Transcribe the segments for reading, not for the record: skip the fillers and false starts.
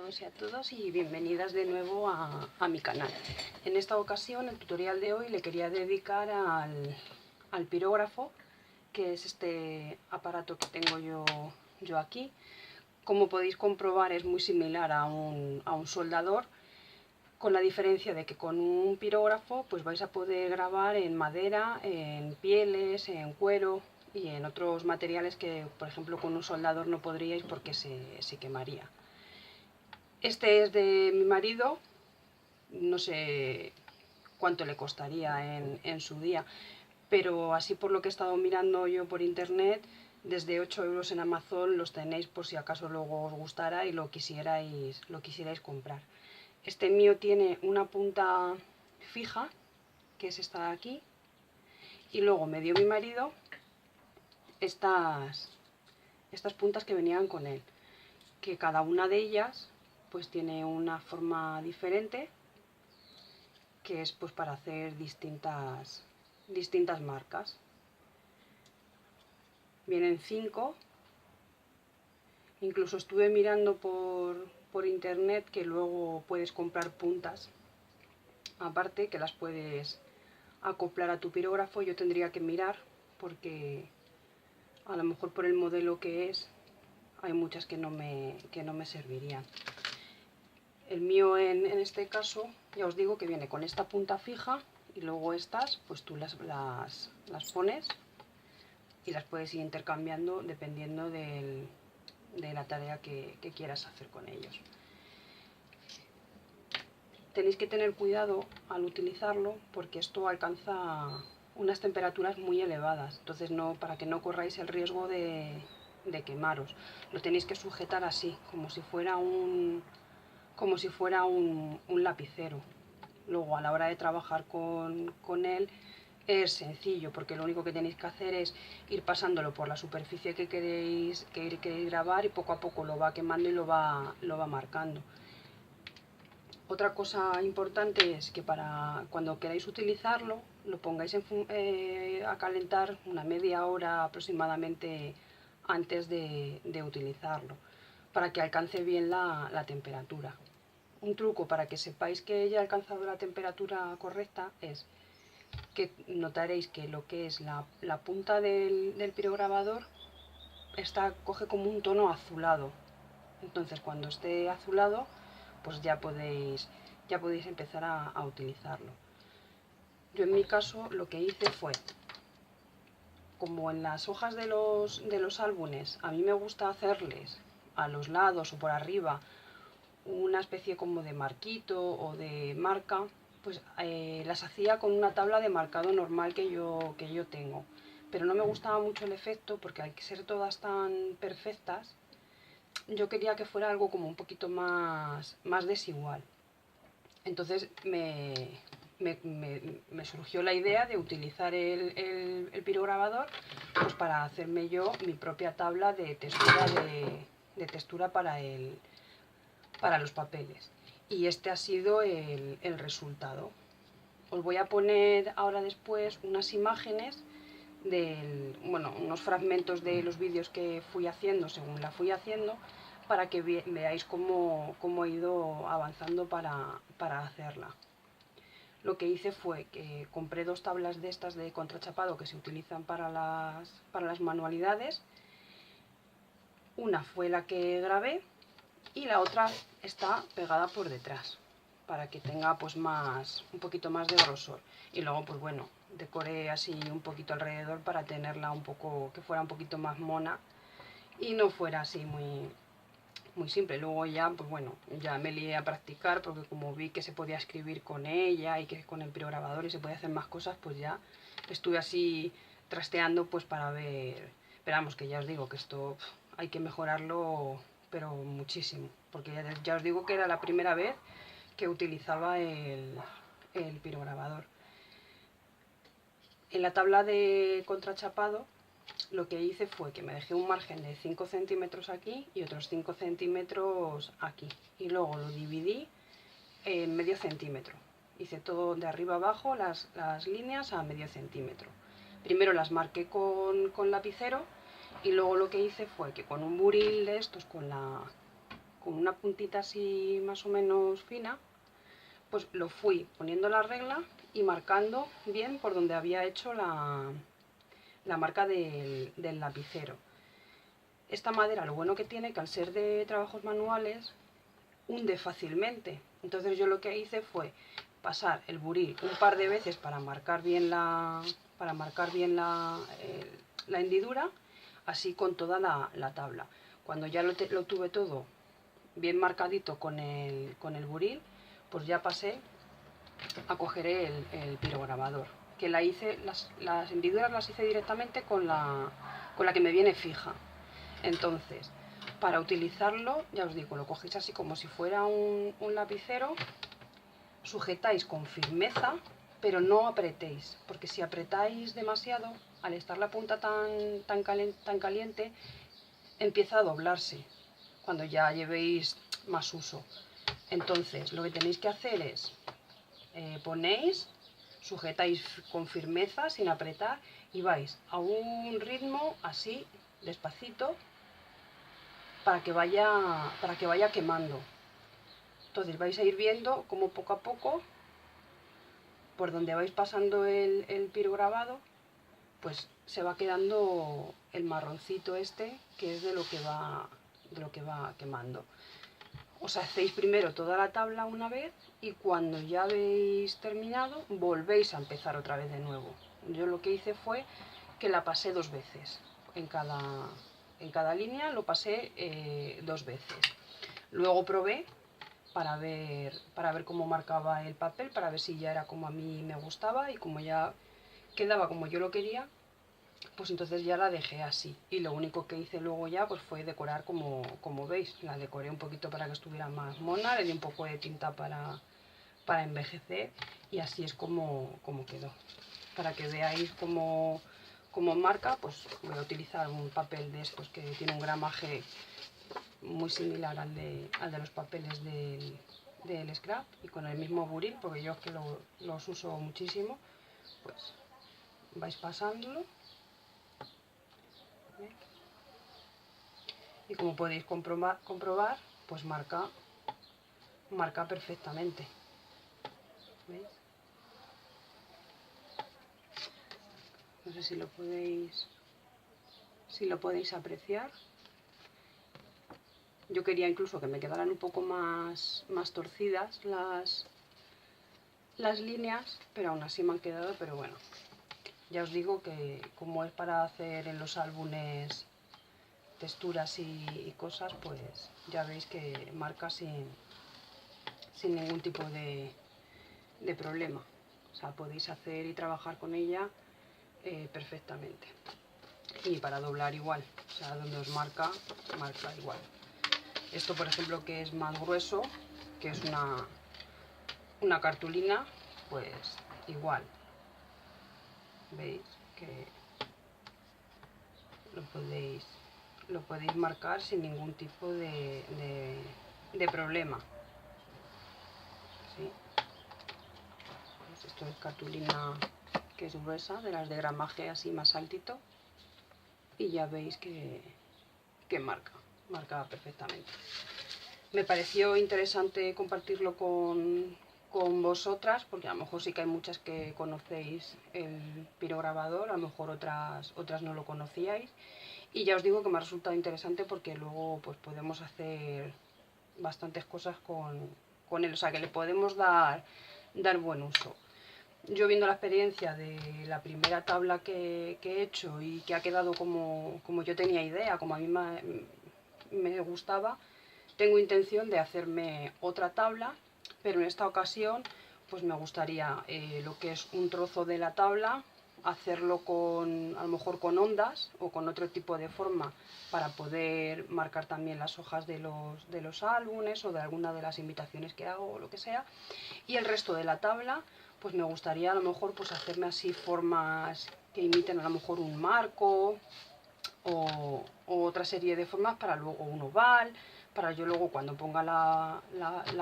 todos y a todas y bienvenidas de nuevo a mi canal. En esta ocasión, el tutorial de hoy le quería dedicar al pirógrafo, que es este aparato que tengo yo aquí. Como podéis comprobar, es muy similar a un soldador, con la diferencia de que con un pirógrafo pues vais a poder grabar en madera, en pieles, en cuero y en otros materiales que, por ejemplo, con un soldador no podríais porque se quemaría. Este es de mi marido, no sé cuánto le costaría en su día, pero así por lo que he estado mirando yo por internet, desde 8 euros en Amazon los tenéis por si acaso luego os gustara y lo quisierais comprar. Este mío tiene una punta fija, que es esta de aquí, y luego me dio mi marido estas puntas que venían con él, que cada una de ellas pues tiene una forma diferente, que es pues para hacer distintas marcas. Vienen 5. Incluso estuve mirando por internet que luego puedes comprar puntas aparte, que las puedes acoplar a tu pirógrafo. Yo tendría que mirar porque a lo mejor por el modelo que es hay muchas que no me servirían. El mío en este caso, ya os digo que viene con esta punta fija y luego estas pues tú las pones y las puedes ir intercambiando dependiendo de la tarea que quieras hacer con ellos. Tenéis que tener cuidado al utilizarlo porque esto alcanza unas temperaturas muy elevadas, entonces para que no corráis el riesgo de quemaros. Lo tenéis que sujetar así, como si fuera un lapicero. Luego a la hora de trabajar con él es sencillo, porque lo único que tenéis que hacer es ir pasándolo por la superficie que queréis grabar y poco a poco lo va quemando y lo va marcando. Otra cosa importante es que para cuando queráis utilizarlo lo pongáis a calentar una media hora aproximadamente antes de utilizarlo, para que alcance bien la temperatura. Un truco para que sepáis que ya he alcanzado la temperatura correcta es que notaréis que lo que es la punta del pirograbador coge como un tono azulado. Entonces cuando esté azulado pues ya podéis empezar a utilizarlo. Yo en mi caso lo que hice fue, como en las hojas de los álbumes a mí me gusta hacerles a los lados o por arriba una especie como de marquito o de marca, pues las hacía con una tabla de marcado normal que yo tengo. Pero no me gustaba mucho el efecto porque al ser todas tan perfectas, yo quería que fuera algo como un poquito más desigual. Entonces me surgió la idea de utilizar el pirograbador pues para hacerme yo mi propia tabla de textura para los papeles. Y este ha sido el resultado. Os voy a poner ahora después unas imágenes unos fragmentos de los vídeos que fui haciendo según la fui haciendo, para que veáis cómo he ido avanzando para hacerla. Lo que hice fue que compré 2 tablas de estas de contrachapado que se utilizan para las manualidades. Una fue la que grabé y la otra está pegada por detrás para que tenga pues un poquito más de grosor. Y luego pues bueno, decoré así un poquito alrededor para tenerla que fuera un poquito más mona y no fuera así muy simple. Luego ya pues bueno, ya me lié a practicar porque como vi que se podía escribir con ella y que con el pirograbador y se podía hacer más cosas, pues ya estuve así trasteando pues para ver. Pero vamos, que ya os digo que esto hay que mejorarlo pero muchísimo, porque ya os digo que era la primera vez que utilizaba el pirograbador. En la tabla de contrachapado lo que hice fue que me dejé un margen de 5 centímetros aquí y otros 5 centímetros aquí, y luego lo dividí en medio centímetro. Hice todo de arriba abajo, las líneas a medio centímetro. Primero las marqué con lapicero y luego lo que hice fue que con un buril de estos, con con una puntita así más o menos fina, pues lo fui poniendo la regla y marcando bien por donde había hecho la marca del lapicero. Esta madera lo bueno que tiene que al ser de trabajos manuales hunde fácilmente. Entonces yo lo que hice fue pasar el buril un par de veces para marcar bien la hendidura, así con toda la tabla. Cuando ya lo tuve todo bien marcadito con el buril, pues ya pasé a coger el pirograbador, que las hendiduras las hice directamente con la que me viene fija. Entonces, para utilizarlo, ya os digo, lo cogéis así como si fuera un lapicero, sujetáis con firmeza, pero no apretéis, porque si apretáis demasiado, al estar la punta tan caliente, empieza a doblarse cuando ya llevéis más uso. Entonces, lo que tenéis que hacer es ponéis, sujetáis con firmeza, sin apretar, y vais a un ritmo así, despacito, para que vaya quemando. Entonces vais a ir viendo cómo poco a poco, por donde vais pasando el pirograbado, pues se va quedando el marroncito este, que es de lo que va quemando. Os hacéis primero toda la tabla una vez y cuando ya habéis terminado volvéis a empezar otra vez de nuevo. Yo lo que hice fue que la pasé 2 veces. En cada línea lo pasé 2 veces. Luego probé para ver cómo marcaba el papel, para ver si ya era como a mí me gustaba, y como ya quedaba como yo lo quería, pues entonces ya la dejé así. Y lo único que hice luego ya pues fue decorar como veis. La decoré un poquito para que estuviera más mona, le di un poco de tinta para envejecer, y así es como quedó. Para que veáis cómo marca, pues voy a utilizar un papel de estos que tiene un gramaje muy similar al de los papeles del scrap, y con el mismo buril, porque yo es que los uso muchísimo. Pues vais pasándolo. Y como podéis comprobar, pues marca perfectamente. ¿Veis? No sé si lo podéis apreciar. Yo quería incluso que me quedaran un poco más torcidas las líneas, pero aún así me han quedado. Pero bueno, ya os digo que como es para hacer en los álbumes texturas y cosas, pues ya veis que marca sin ningún tipo de problema. O sea, podéis hacer y trabajar con ella perfectamente. Y para doblar igual, o sea, donde os marca igual. Esto, por ejemplo, que es más grueso, que es una cartulina, pues igual. Veis que lo podéis marcar sin ningún tipo de problema. ¿Sí? Pues esto es cartulina que es gruesa, de las de gramaje así más altito, y ya veis que marca perfectamente. Me pareció interesante compartirlo con vosotras, porque a lo mejor sí que hay muchas que conocéis el pirograbador, a lo mejor otras no lo conocíais, y ya os digo que me ha resultado interesante porque luego pues podemos hacer bastantes cosas con él, o sea que le podemos dar buen uso. Yo, viendo la experiencia de la primera tabla que he hecho y que ha quedado como yo tenía idea, como a mí me gustaba, tengo intención de hacerme otra tabla, pero en esta ocasión pues me gustaría lo que es un trozo de la tabla, hacerlo a lo mejor con ondas o con otro tipo de forma, para poder marcar también las hojas de los álbumes o de alguna de las invitaciones que hago o lo que sea. Y el resto de la tabla, pues me gustaría a lo mejor pues hacerme así formas que imiten a lo mejor un marco o otra serie de formas, para luego un oval, para yo luego cuando ponga la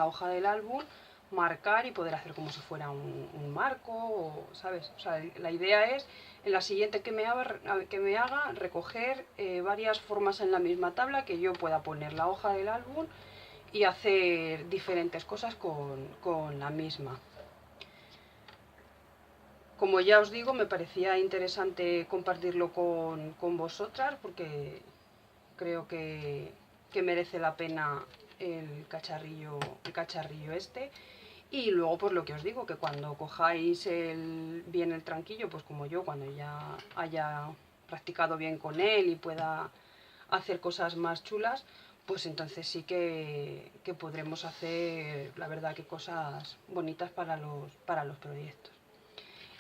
hoja del álbum marcar y poder hacer como si fuera un marco, ¿sabes? O sea, la idea es en la siguiente que me haga recoger varias formas en la misma tabla, que yo pueda poner la hoja del álbum y hacer diferentes cosas con la misma. Como ya os digo, me parecía interesante compartirlo con vosotras porque creo que merece la pena el cacharrillo este. Y luego, pues lo que os digo, que cuando cojáis bien el tranquillo, pues como yo, cuando ya haya practicado bien con él y pueda hacer cosas más chulas, pues entonces sí que podremos hacer, la verdad, que cosas bonitas para los proyectos.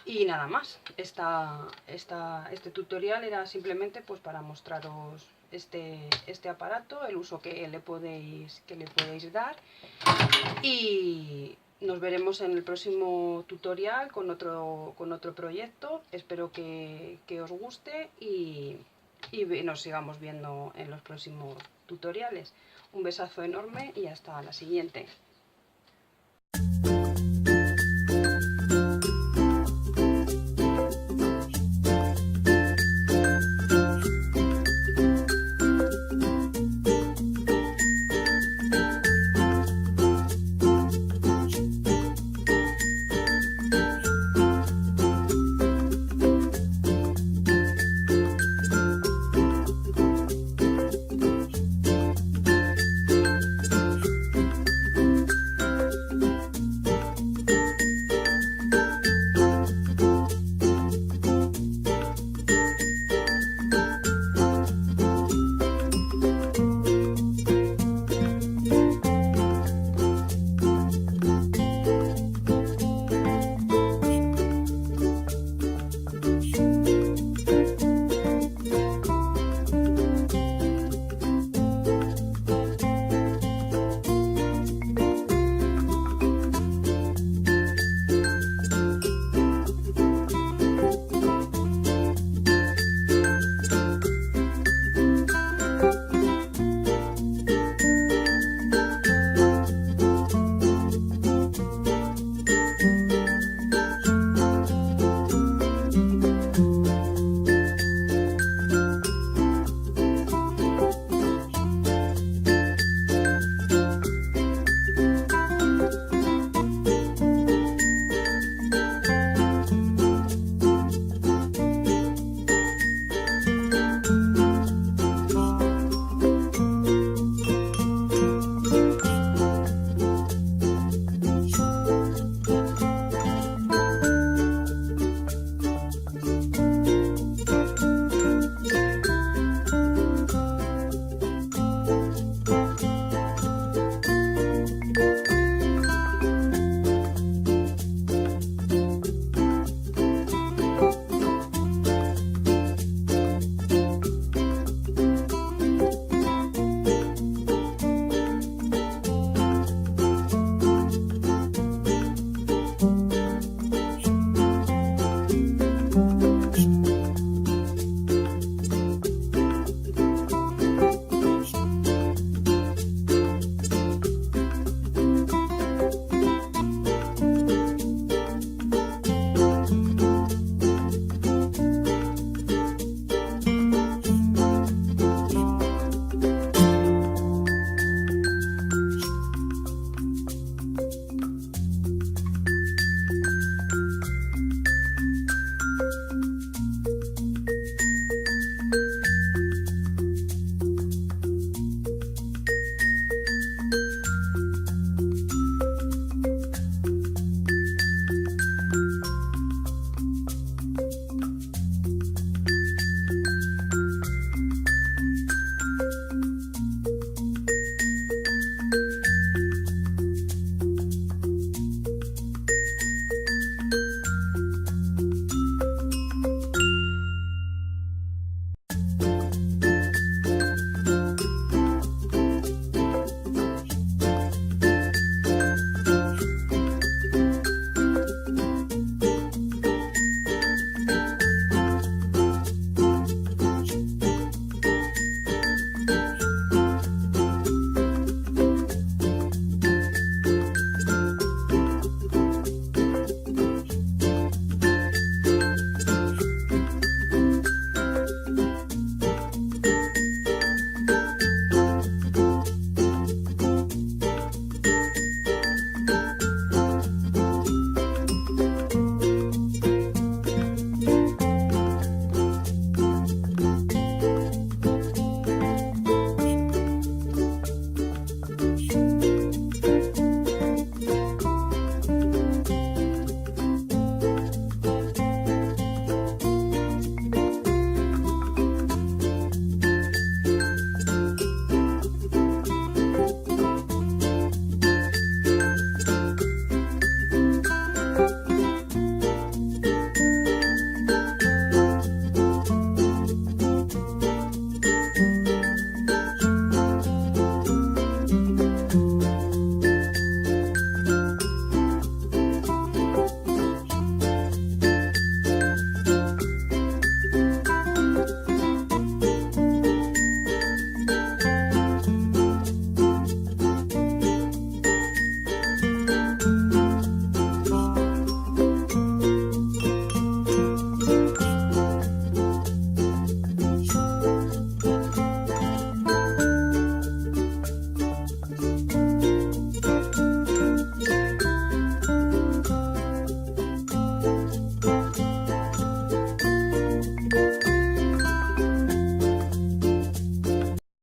Y nada más, este tutorial era simplemente pues para mostraros este aparato, el uso que le podéis dar, y nos veremos en el próximo tutorial con otro proyecto. Espero que os guste y nos sigamos viendo en los próximos tutoriales. Un besazo enorme y hasta la siguiente.